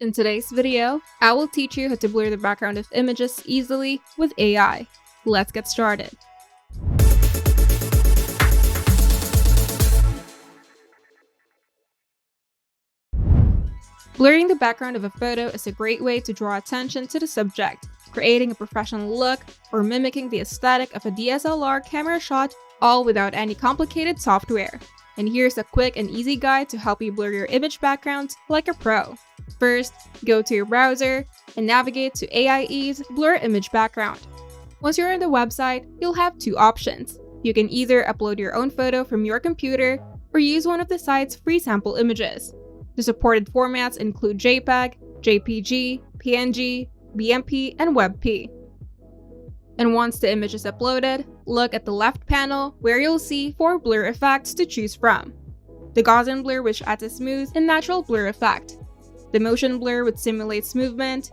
In today's video, I will teach you how to blur the background of images easily with AI. Let's get started. Blurring the background of a photo is a great way to draw attention to the subject, creating a professional look or mimicking the aesthetic of a DSLR camera shot, all without any complicated software. And here's a quick and easy guide to help you blur your image backgrounds like a pro. First, go to your browser and navigate to AIE's Blur Image Background. Once you're on the website, you'll have two options. You can either upload your own photo from your computer or use one of the site's free sample images. The supported formats include JPEG, JPG, PNG, BMP, and WebP. And once the image is uploaded, look at the left panel where you'll see 4 blur effects to choose from. The Gaussian blur, which adds a smooth and natural blur effect. The motion blur, which simulates movement.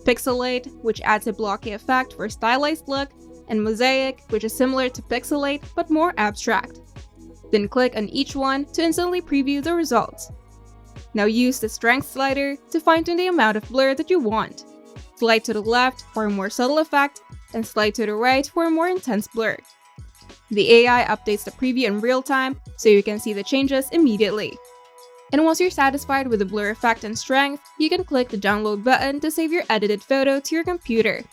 Pixelate, which adds a blocky effect for a stylized look. And Mosaic, which is similar to Pixelate but more abstract. Then click on each one to instantly preview the results. Now use the strength slider to fine-tune the amount of blur that you want. Slide to the left for a more subtle effect, and slide to the right for a more intense blur. The AI updates the preview in real time so you can see the changes immediately. And once you're satisfied with the blur effect and strength, you can click the download button to save your edited photo to your computer.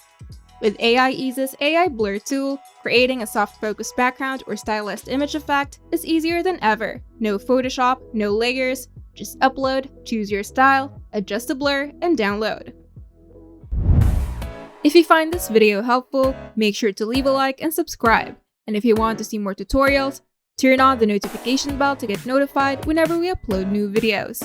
With AIE's AI Blur tool, creating a soft focus background or stylized image effect is easier than ever. No Photoshop, no layers, just upload, choose your style, adjust the blur, and download. If you find this video helpful, make sure to leave a like and subscribe. And if you want to see more tutorials, turn on the notification bell to get notified whenever we upload new videos.